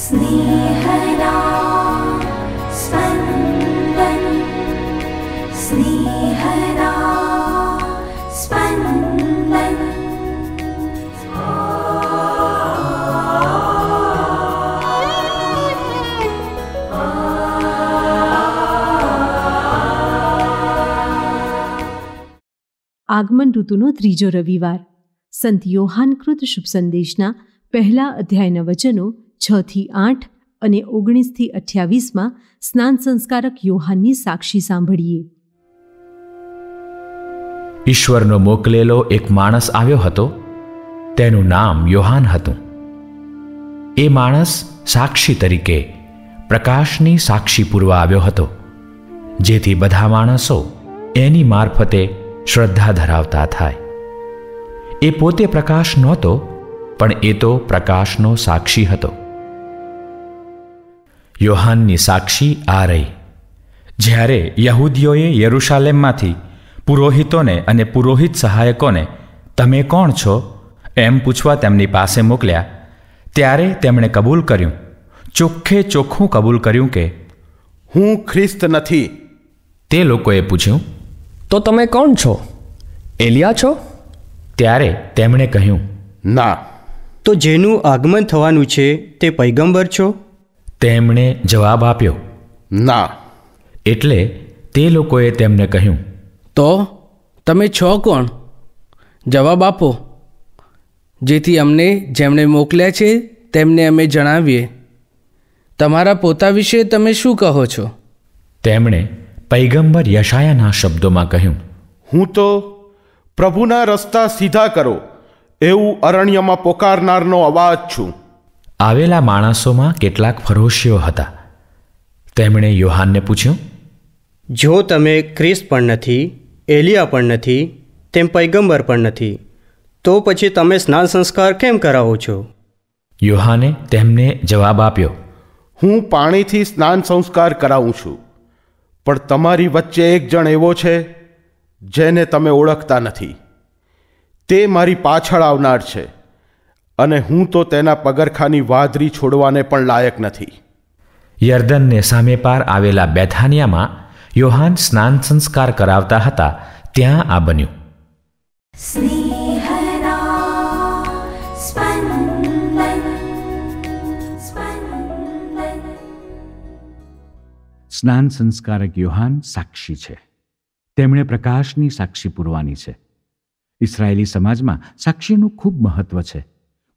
स्नेहदा स्पन्दन स्नेहदा स्पन्दन। આગમન ઋતુનો ત્રીજો રવિવાર. સંત યોહાનકૃત શુભ સંદેશના પહેલા અધ્યાયના વચનો 6-8 અને 19-28 સ્નાન સંસ્કારક યોહાનની સાક્ષી સાંભળીએ. ઈશ્વરનો મોકલેલો એક માણસ આવ્યો હતો. તેનું નામ યોહાન હતું. એ માણસ સાક્ષી તરીકે પ્રકાશની સાક્ષી પૂરવા આવ્યો હતો, જેથી બધા માણસો એની મારફતે શ્રદ્ધા ધરાવતા થાય. એ પોતે પ્રકાશ નહોતો, પણ એ તો પ્રકાશનો સાક્ષી હતો. યોહાનની સાક્ષી આ રહી. જ્યારે યહૂદીઓએ યરૂશાલેમમાંથી પુરોહિતોને અને પુરોહિત સહાયકોને તમે કોણ છો એમ પૂછવા તેમની પાસે મોકલ્યા, ત્યારે તેમણે કબૂલ કર્યું, ચોખ્ખે ચોખ્ખું કબૂલ કર્યું કે હું ખ્રિસ્ત નથી. તે લોકોએ પૂછ્યું, તો તમે કોણ છો? એલિયા છો? ત્યારે તેમણે કહ્યું, ના. તો જેનું આગમન થવાનું છે તે પૈગંબર છો? તેમણે જવાબ આપ્યો, ના. એટલે તે લોકોએ તેમને કહ્યું, તો તમે છો કોણ? જવાબ આપો, જેથી અમને જેમણે મોકલ્યા છે તેમને અમે જણાવીએ. તમારા પોતા વિશે તમે શું કહો છો? તેમણે પૈગંબર યશાયાના શબ્દોમાં કહ્યું, હું તો પ્રભુના રસ્તા સીધા કરો એવું અરણ્યમાં પોકારનારનો અવાજ છું. આવેલા માણસોમાં કેટલાક ફરોશીઓ હતા. તેમણે યોહાનને પૂછ્યું, જો તમે ખ્રિસ્ત પણ નથી, એલિયા પણ નથી, તેમ પૈગંબર પણ નથી, તો પછી તમે સ્નાન સંસ્કાર કેમ કરાવો છો? યોહાને તેમને જવાબ આપ્યો, હું પાણીથી સ્નાન સંસ્કાર કરાવું છું, પણ તમારી વચ્ચે એક જણ એવો છે જેને તમે ઓળખતા નથી. તે મારી પાછળ આવનાર છે, અને હું તો તેના પગરખાની વાદરી છોડવાને પણ લાયક નથી. યર્દનને સામે પાર આવેલા બેથાનિયામાં યોહાન સ્નાન સંસ્કાર કરાવતા હતા, ત્યાં આ બન્યું. स्नेहदा स्पन्दन स्पन्दन। સ્નાન સંસ્કારક યોહાન સાક્ષી છે. તેમણે પ્રકાશની સાક્ષી પૂરવાની છે. ઇસરાયેલી સમાજમાં સાક્ષીનું ખૂબ મહત્વ છે.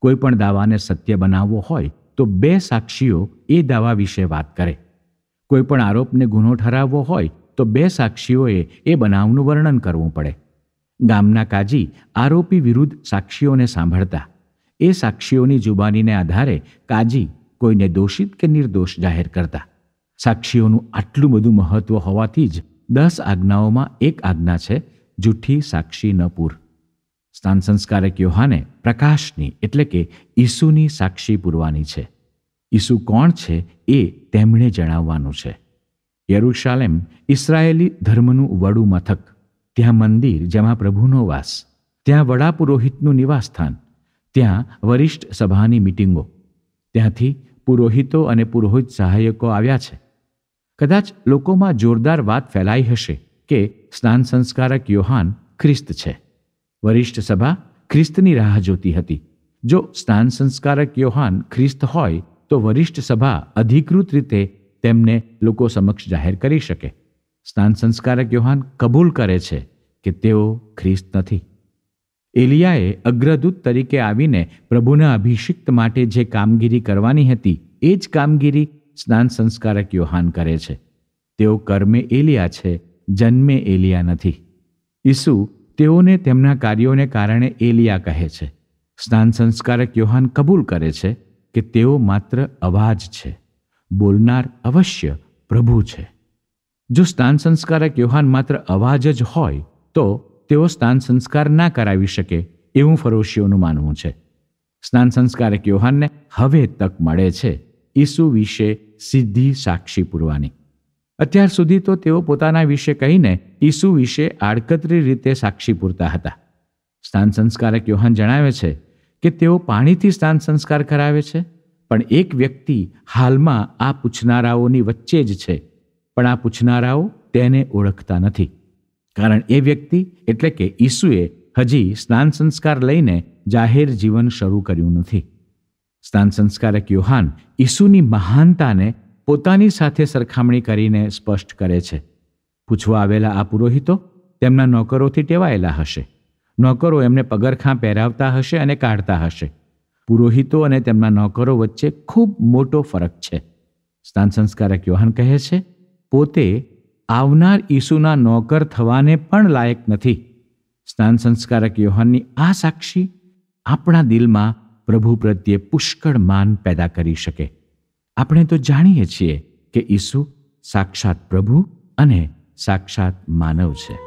કોઈ પણ દાવાને સત્ય બનાવવો હોય તો 2 સાક્ષીઓ એ દાવા વિશે વાત કરે. કોઈ પણ આરોપને ગુનો ઠરાવવો હોય તો 2 સાક્ષીઓએ એ બનાવનું વર્ણન કરવું પડે. ગામના કાજી આરોપી વિરુદ્ધ સાક્ષીઓને સાંભળતા. એ સાક્ષીઓની જુબાનીને આધારે કાજી કોઈને દોષિત કે નિર્દોષ જાહેર કરતા. સાક્ષીઓનું આટલું બધું મહત્વ હોવાથી જ 10 આજ્ઞાઓમાં એક આજ્ઞા છે, જૂઠી સાક્ષી ન પૂર. સ્નાન સંસ્કારક યોહાને પ્રકાશની એટલે કે ઈસુની સાક્ષી પૂરવાની છે. ઈસુ કોણ છે એ તેમણે જણાવવાનું છે. યરૂશાલેમ ઇસરાયેલી ધર્મનું વડું મથક, ત્યાં મંદિર જેમાં પ્રભુનો વાસ, ત્યાં વડા પુરોહિતનું નિવાસસ્થાન, ત્યાં વરિષ્ઠ સભાની મીટિંગો, ત્યાંથી પુરોહિતો અને પુરોહિત સહાયકો આવ્યા છે. કદાચ લોકોમાં જોરદાર વાત ફેલાઈ હશે કે સ્નાન સંસ્કારક યોહાન ખ્રિસ્ત છે. વરિષ્ઠ સભા ખ્રિસ્તની રાહ જોતી હતી. જો સ્નાન સંસ્કારક યોહાન ખ્રિસ્ત હોય તો વરિષ્ઠ સભા અધિકૃત રીતે તેમને લોકો સમક્ષ જાહેર કરી શકે. સ્નાન સંસ્કારક યોહાન કબૂલ કરે છે કે તેઓ ખ્રિસ્ત નથી. એલિયાએ અગ્રદૂત તરીકે આવીને પ્રભુના અભિષિક્ત માટે જે કામગીરી કરવાની હતી એ જ કામગીરી સ્નાન સંસ્કારક યોહાન કરે છે. તેઓ કર્મે એલિયા છે, જન્મે એલિયા નથી. ઈસુ તેઓને તેમના કાર્યોને કારણે એલિયા કહે છે. સ્નાન સંસ્કારક યોહાન કબૂલ કરે છે કે તેઓ માત્ર અવાજ છે, બોલનાર અવશ્ય પ્રભુ છે. જો સ્નાન સંસ્કારક યોહાન માત્ર અવાજ જ હોય તો તેઓ સ્નાન સંસ્કાર ના કરાવી શકે એવું ફરોશીઓનું માનવું છે. સ્નાન સંસ્કારક યોહાનને હવે તક મળે છે ઈસુ વિશે સીધી સાક્ષી પૂરવાની. અત્યાર સુધી તો તેઓ પોતાના વિશે કહીને ઈસુ વિશે આડકતરી રીતે સાક્ષી પૂરતા હતા. સ્નાન સંસ્કારક યોહાન જણાવે છે કે તેઓ પાણીથી સ્નાન સંસ્કાર કરાવે છે, પણ એક વ્યક્તિ હાલમાં આ પૂછનારાઓની વચ્ચે જ છે, પણ આ પૂછનારાઓ તેને ઓળખતા નથી, કારણ એ વ્યક્તિ એટલે કે ઈસુએ હજી સ્નાન સંસ્કાર લઈને જાહેર જીવન શરૂ કર્યું નથી. સ્નાન સંસ્કારક યોહાન ઈસુની મહાનતાને પોતાની સાથે સરખામણી કરીને સ્પષ્ટ કરે છે. પૂછવા આવેલા આ પુરોહિતો તેમના નોકરોથી ટેવાયેલા હશે. નોકરો એમને પગરખાં પહેરાવતા હશે અને કાઢતા હશે. પુરોહિતો અને તેમના નોકરો વચ્ચે ખૂબ મોટો ફરક છે. સ્નાન સંસ્કારક યોહાન કહે છે, પોતે આવનાર ઈસુના નોકર થવાને પણ લાયક નથી. સ્નાન સંસ્કારક યોહાનની આ સાક્ષી આપણા દિલમાં પ્રભુ પ્રત્યે પુષ્કળ માન પેદા કરી શકે. આપણે તો જાણીએ છીએ કે ઈસુ સાક્ષાત પ્રભુ અને સાક્ષાત માનવ છે.